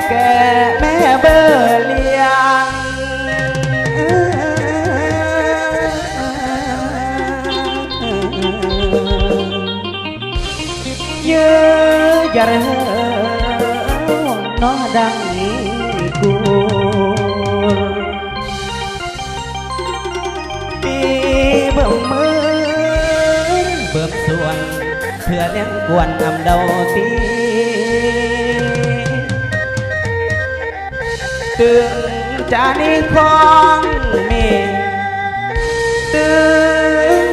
แก่แม่เบอร์เลี้ยงเยอะอย่าเร่อน้อดังกูมีเบิ่มมือเบิ่มส่วนเพื่อเลี้ยงกวนทำเดาตีตึงจานีของเมตึง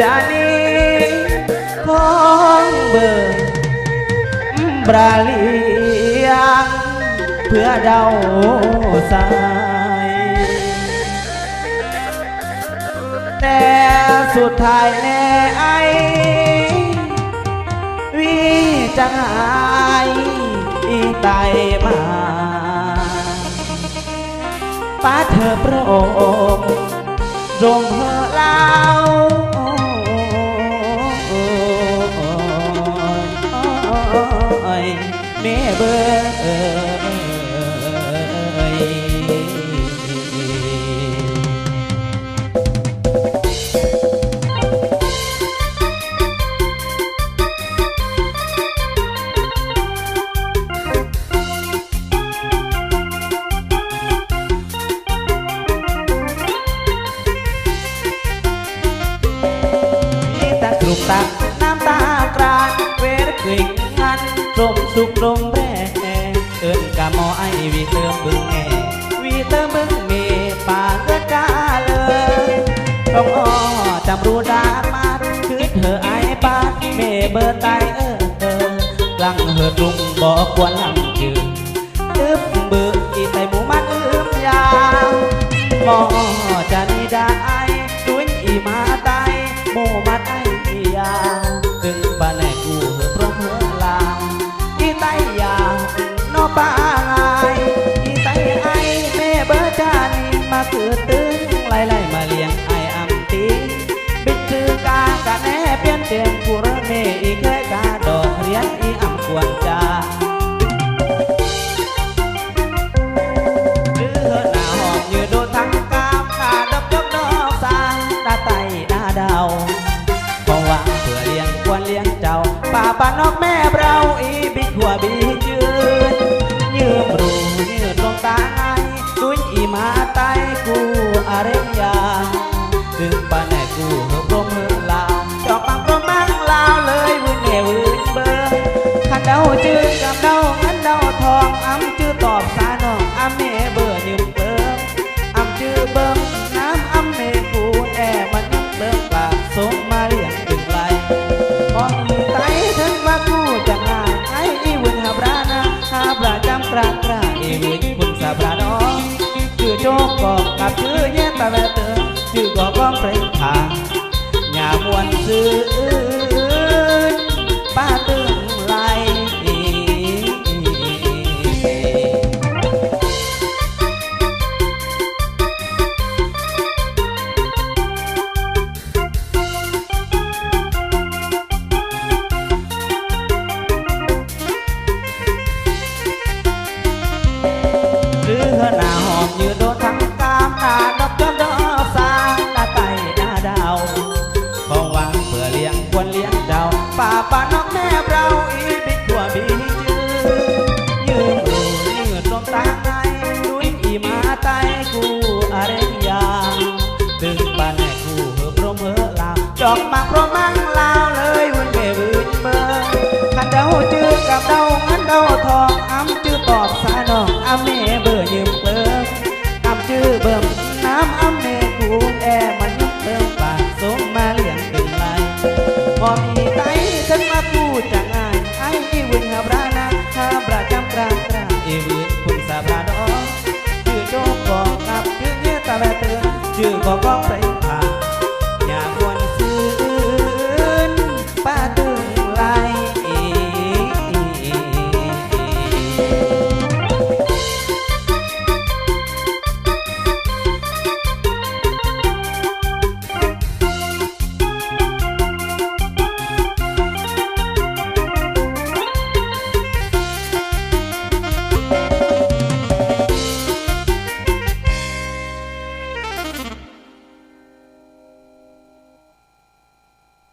จานีของเบิ่มบราเลียงเพื่อเดาสายแต่สุดท้ายแน่ไอวิจังหายอีไตมาป้าเธอพระองค์จงเพื่อเล่าแม่เบอลูกตักน้ำตากรานเวรกลิ่งหันตรมสุกตรมแร่เอิ้นกะหมอไอวีเติมบึงแง่วีเติมบึงเมป่าเกิดกาเลยต้องอ้อจำรู้ดามาคือเธอไอปาดเมเบอร์ไตกลังเหิดลุงบอกควรลำจืดอึบเบื่ออีไตหมูมันยาวหมอจะนี่ได้ด้วยอีมาไตหมูมัดไอยาตึงปาแนกูพร้อมเมื่อลาอีไตยานอป้าไงอีไตไอแม่เบอร์จานีมาคือตึงไล่มาเลี้ยงไออัมตีบิดถือกากะแน่เปลี่ยนเจียงกูระเมอีเคยกาดอกเรียนอีอัมควรจาดื้อหน้าหอมยืดโดนทั้งกามกาดอกยกดอกสางตาไตหน้าดาวว่าเพื่อเลี้ยงควรเลี้ยงเจ้าป่าป่านอกแม่เราอีบิดหัวบิดยืมรูยืดลงตาไอดุยอีมาไตกูอาเรนยาดึงป่าแน่กูเหือบรมเหือลาวจอกปังก็มั่งลาวเลยวุ่นเหววุ่นเบอร์ขันเดาจืดกับเดาเงินเดาทองอ้ำจืดตอบสาน้องอ้ำเมเบอร์ยืมเบิ้มอ้ำจืดเบิ้มน้ำอ้ำเมกูแอบมันยืมเบิ้มปากสมมาเลี้ยงพอมีไตถึงว่ากูจะง่ายไอ้อีวุ่นหาบรานะหาบราจำกระกระอีวุ่นคุณสาบราน้องชื่อโจกบอกกับชื่อแย่ตาแวเตอชื่อก็ก้องเพลงทางอย่ามวนซื้อป้าตึงไหลหน้าหอมยืนโดนทั้งกามหน้าดอกจนดอกสาหน้าไตหน้าดาวของหวังเพื่อเลี้ยงควรเลี้ยงเจ้าป่าป่านอกแม่เราอีบิดขัวบิดยืมรูยืดลมตาไงดุยอีมาไตกูอาเรนยาตึงป่าแน่กูเหือบรมเหือลาวจอกมากพร้อมมั่งลาวเลยวุ่นเบวุ่นเบอร์ขันเดาจืดกับเดาเงินเดาทองอ้ำจืดตอบสาน้องอ้ำเมเบอร์ยืมเบิ้มอ้ำจืดเบิ้มน้ำอ้ำเมกูแอมันยุบเบิ้มปากสมมาเลี้ยงตึงไรพอมีไตฉันมากูจะง่ายไอ้อีวุ่นหาบรานะหาบราจำกระกระอีวุ่นคุณสาบราดอชื่อโจกบอกกับชื่อเนี้ยตาแวเตือนชื่อก็ก้องใส่ผ่า